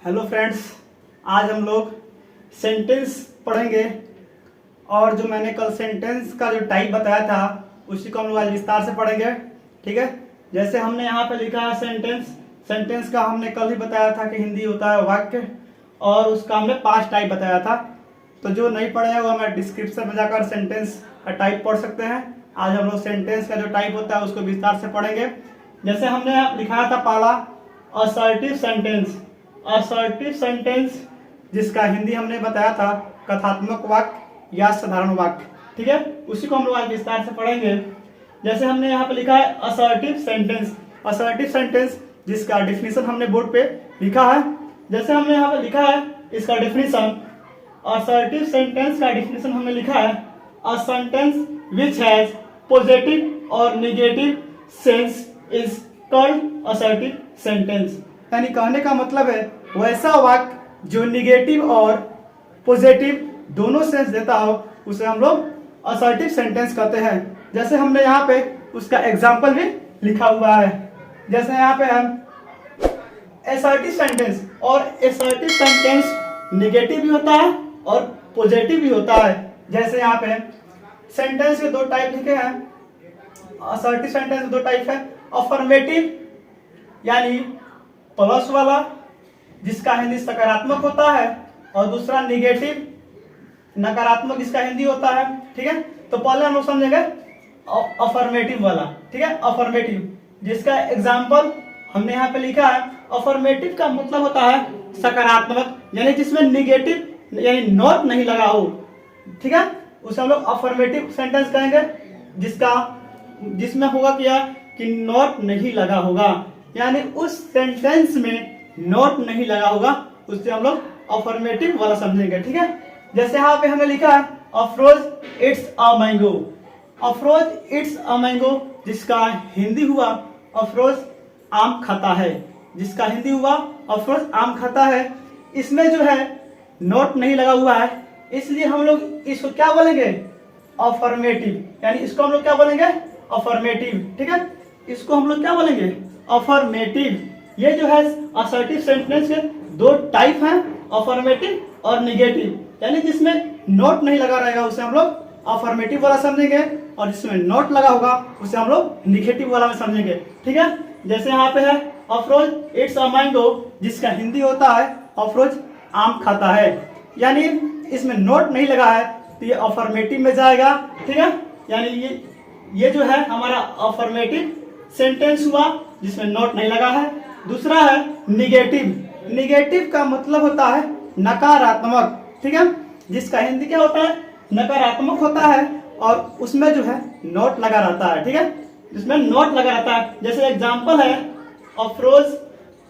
Hello friends, आज हम लोग सेंटेंस पढ़ेंगे और जो मैंने कल सेंटेंस का जो टाइप बताया था उसी को हम लोग आज विस्तार से पढ़ेंगे। ठीक है, जैसे हमने यहाँ पे लिखा है सेंटेंस। सेंटेंस का हमने कल ही बताया था कि हिंदी होता है वाक्य, और उसका हमने 5 टाइप बताया था। तो जो नहीं पढ़े वो हमारे डिस्क्रिप्शन में जाकर सेंटेंस का टाइप पढ़ सकते हैं। आज हम लोग सेंटेंस का जो टाइप होता है उसको विस्तार से पढ़ेंगे। जैसे हमने लिखाया था पहला असर्टिव सेंटेंस। असर्टिव सेंटेंस जिसका हिंदी हमने बताया था कथात्मक वाक्य या साधारण वाक्य। ठीक है, उसी को हम लोग आज विस्तार से पढ़ेंगे। जैसे हमने यहाँ पे लिखा है असर्टिव सेंटेंस। असर्टिव सेंटेंस जिसका डिफिनीशन हमने बोर्ड पे लिखा है। जैसे हमने यहाँ पे लिखा है इसका डिफिनीशन, असर्टिव सेंटेंस का डिफिनीशन हमने लिखा है a sentence which has positive और negative sense is called assertive sentence. यानी कहने का मतलब है वैसा वाक्य जो निगेटिव और पॉजिटिव दोनों सेंस देता हो उसे हम लोग असर्टिव सेंटेंस कहते हैं। जैसे हमने यहाँ पे उसका एग्जाम्पल भी लिखा हुआ है। जैसे यहाँ पे हम असर्टिव सेंटेंस, और असर्टिव सेंटेंस निगेटिव भी होता है और पॉजिटिव भी होता है। जैसे यहाँ पे सेंटेंस के 2 टाइप लिखे हैं। असर्टिव सेंटेंस के 2 टाइप है, अफर्मेटिव यानी प्लस वाला जिसका हिंदी सकारात्मक होता है, और दूसरा निगेटिव नकारात्मक जिसका हिंदी होता है। ठीक है, तो पहले हम लोग समझेंगे अफर्मेटिव वाला। ठीक है, अफर्मेटिव जिसका एग्जाम्पल हमने यहाँ पे लिखा है। अफर्मेटिव का मतलब होता है सकारात्मक, यानी जिसमें निगेटिव यानी नॉट नहीं लगा हो। ठीक है, उसे हम लोग अफर्मेटिव सेंटेंस कहेंगे जिसमें होगा क्या कि नॉट नहीं लगा होगा, यानी उस सेंटेंस में नॉट नहीं लगा होगा, उससे हम लोग अफर्मेटिव वाला समझेंगे। ठीक है, जैसे यहाँ पे हमने लिखा है Afroz it's a mango. Afroz it's a mango जिसका हिंदी हुआ अफरोज आम खाता है। जिसका हिंदी हुआ अफरोज आम खाता है। इसमें जो है नॉट नहीं लगा हुआ है, इसलिए हम लोग इसको क्या बोलेंगे अफर्मेटिव, यानी इसको हम लोग क्या बोलेंगे अफर्मेटिव। ठीक है, इसको हम लोग क्या बोलेंगे अफर्मेटिव। ये जो है असर्टिव सेंटेंस के 2 टाइप हैं, अफर्मेटिव और निगेटिव। यानी जिसमें नॉट नहीं लगा रहेगा उसे हम लोग अफर्मेटिव वाला समझेंगे, और जिसमें नॉट लगा होगा उसे हम लोग निगेटिव वाला में समझेंगे। ठीक है, जैसे यहाँ पे है अफरोज इट्स अ मैंगो जिसका हिंदी होता है अफरोज आम खाता है, यानी इसमें नॉट नहीं लगा है तो ये अफर्मेटिव में जाएगा। ठीक है, यानी ये जो है हमारा अफर्मेटिव सेंटेंस हुआ जिसमें नॉट नहीं लगा है। दूसरा है निगेटिव। निगेटिव का मतलब होता है नकारात्मक। ठीक है, जिसका हिंदी क्या होता है नकारात्मक होता है, और उसमें जो है नॉट लगा रहता है। ठीक है, जिसमें नॉट लगा रहता है। जैसे एग्जांपल है Afroz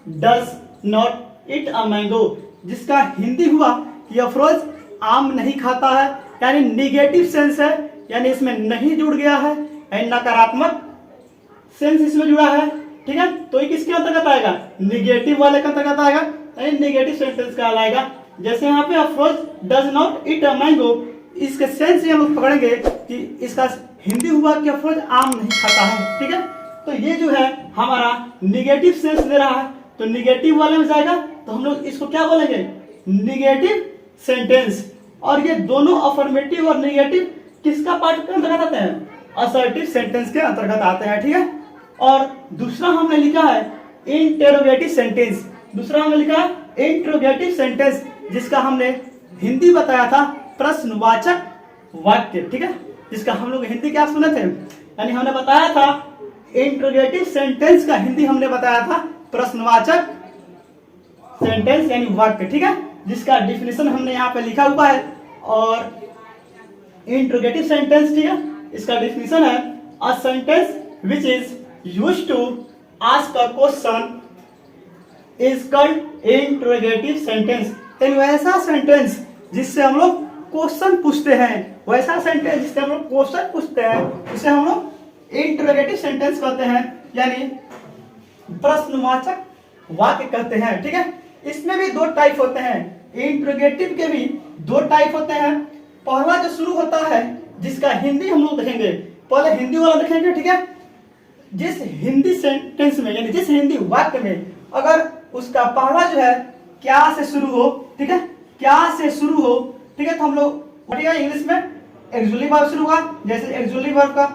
does not eat a mango, जिसका हिंदी हुआ कि अफरोज आम नहीं खाता है, यानी निगेटिव सेंस है, यानी इसमें नहीं जुड़ गया है, यानी नकारात्मक सेंस इसमें जुड़ा है। ठीक है, तो ये किसके अंतर्गत आएगा निगेटिव वाले के अंतर्गत आएगा, यानी निगेटिव सेंटेंस का आएगा। जैसे यहाँ पे Afroz does not eat a mango, इसके सेंस हम लोग पकड़ेंगे कि इसका हिंदी हुआ कि अफरोज आम नहीं खाता है। ठीक है, तो ये जो है हमारा निगेटिव सेंस दे रहा है, तो निगेटिव वाले में जाएगा, तो हम लोग इसको क्या बोलेंगे निगेटिव सेंटेंस। और ये दोनों अफर्मेटिव और निगेटिव किसका पार्ट के अंतर्गत आते हैं असर्टिव सेंटेंस के अंतर्गत आते हैं। ठीक है, और दूसरा हमने लिखा है इंटेरोगेटिव सेंटेंस। दूसरा हमने लिखा है इंटेरोगेटिव सेंटेंस जिसका हमने हिंदी बताया था प्रश्नवाचक वाक्य। ठीक है, जिसका हम लोग हिंदी क्या सुने थे, यानी हमने बताया था इंटेरोगेटिव सेंटेंस का हिंदी हमने बताया था प्रश्नवाचक सेंटेंस यानी वाक्य। ठीक है, जिसका डिफिनेशन हमने यहाँ पे लिखा हुआ है। और इंटेरोगेटिव सेंटेंस, ठीक है, इसका डिफिनेशन है a sentence which is used to ask a question is called interrogative sentence. यानी वैसा सेंटेंस जिससे हम लोग क्वेश्चन पूछते हैं, वैसा सेंटेंस जिससे हम लोग क्वेश्चन पूछते हैं उसे हम लोग इंटेरोगेटिव सेंटेंस कहते हैं, यानी प्रश्नवाचक वाक्य कहते हैं। ठीक है, इसमें भी 2 टाइप होते हैं। इंटेरोगेटिव के भी 2 टाइप होते हैं। पहला जो शुरू होता है जिसका हिंदी हम लोग देखेंगे, पहले हिंदी वाला देखेंगे। ठीक है, जिस हिंदी सेंटेंस में यानी जिस हिंदी वाक्य में अगर उसका पहला जो है क्या से शुरू हो, ठीक है, क्या से शुरू हो, ठीक है, तो हम लोग इंग्लिश में एक्सुअली वर्ब शुरू होगा। जैसे एक्सुअली वर्ब का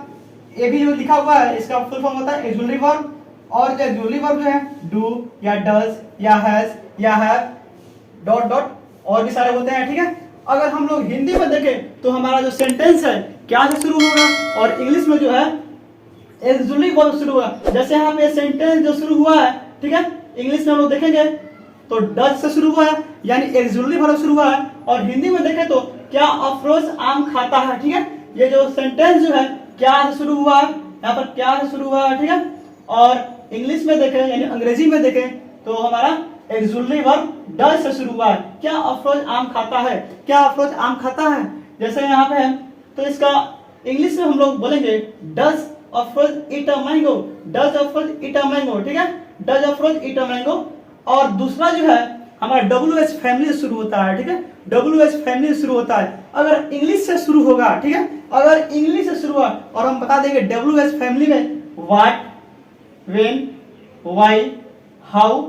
ये भी जो लिखा हुआ है इसका फुल फॉर्म होता है एक्सुअली वर्ब, और जो एक्सुअली वर्ब जो है डू या डज या हैज या हैव डॉट डॉट और भी सारे होते हैं, ठीक है। अगर हम लोग हिंदी में देखें तो हमारा जो सेंटेंस है क्या से शुरू होगा और इंग्लिश में जो है एक्सुअली वर्ब शुरू होगा। जैसे यहाँ पे सेंटेंस जो शुरू हुआ है, ठीक है, इंग्लिश में हम लोग देखेंगे तो डज से शुरू हुआ है यानी एक्सुअली वर्ब शुरू हुआ है, और हिंदी में देखें तो क्या अफरोज आम खाता है, ठीक है। ये जो सेंटेंस जो है क्या से शुरू हुआ है, यहाँ पर क्या से शुरू हुआ है, ठीक है, और इंग्लिश में देखें यानी अंग्रेजी में देखें तो हमारा एक्सुअली वर्ब डज से शुरू हुआ है। क्या अफरोज आम खाता है, क्या अफरोज आम खाता है, जैसे यहाँ पे है तो इसका इंग्लिश में हम लोग बोलेंगे does Afroz eat a mango, does Afroz eat a mango, ठीक है, does Afroz eat a mango. और दूसरा जो है हमारा WH फैमिली से शुरू होता है, ठीक है, WH फैमिली से शुरू होता है। अगर इंग्लिश से शुरू होगा, ठीक है, अगर इंग्लिश से शुरू हुआ और हम बता देंगे WH फैमिली में what, when, why, how,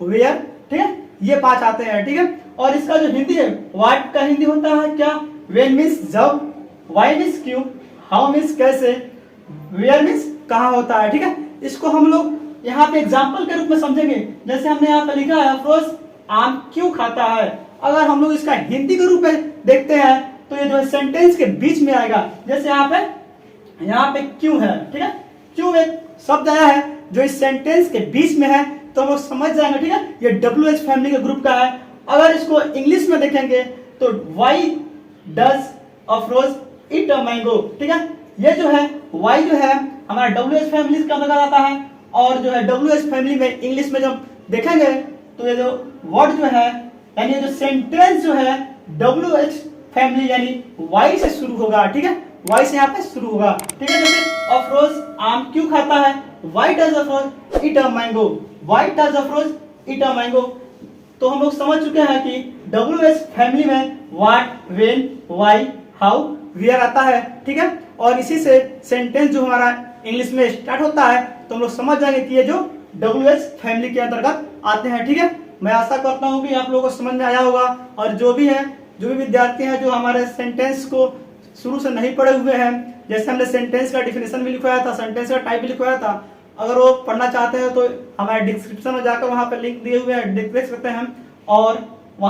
where, ठीक है, ये 5 आते हैं, ठीक है। और इसका जो हिंदी है व्हाट का हिंदी होता है क्या, व्हेन मीन्स जब, व्हाई मीन्स क्यों, हाउ मीन्स कैसे, वेयर मीन्स कहाँ होता है, ठीक है। इसको हम लोग यहाँ पे एग्जाम्पल के रूप में समझेंगे। जैसे हमने यहाँ पे लिखा है अफरोज आम क्यों खाता है, अगर हम लोग इसका हिंदी के रूप में देखते हैं तो ये जो है सेंटेंस के बीच में आएगा। जैसे यहाँ पे क्यों है, ठीक है, क्यों एक शब्द आया है जो इस सेंटेंस के बीच में है तो हम लोग समझ जाएंगे, ठीक है, ये WH फैमिली के ग्रुप का है। अगर इसको इंग्लिश में देखेंगे तो Y does Afroz eat a mango, ठीक है, ये जो है वाई जो है हमारा WH फैमिली का अंतर्गत आता है, और जो है WH फैमिली में इंग्लिश में जब देखेंगे तो ये जो वर्ड जो है यानी जो सेंटेंस जो है WH फैमिली यानी वाई से शुरू होगा, ठीक है, वाई से यहाँ पे शुरू होगा, ठीक है। जैसे अफरोज आम क्यों खाता है, why does Afroz eat a mango, why does Afroz eat a mango. तो हम लोग समझ चुके हैं कि WH फैमिली में what, when, why, how, where आता है, ठीक है, और इसी से सेंटेंस जो हमारा इंग्लिश में स्टार्ट होता है तो हम लोग समझ जाएंगे कि ये जो WH फैमिली के अंतर्गत आते हैं, ठीक है। मैं आशा करता हूँ कि आप लोगों को समझ में आया होगा, और जो भी विद्यार्थी हैं जो हमारे सेंटेंस को शुरू से नहीं पढ़े हुए हैं, जैसे हमने सेंटेंस का डिफिनेशन भी लिखवाया था, सेंटेंस का टाइप भी लिखवाया था, अगर वो पढ़ना चाहते हैं तो हमारे डिस्क्रिप्शन में जाकर वहाँ पर लिंक दिए हुए हैं, देख सकते हैं। और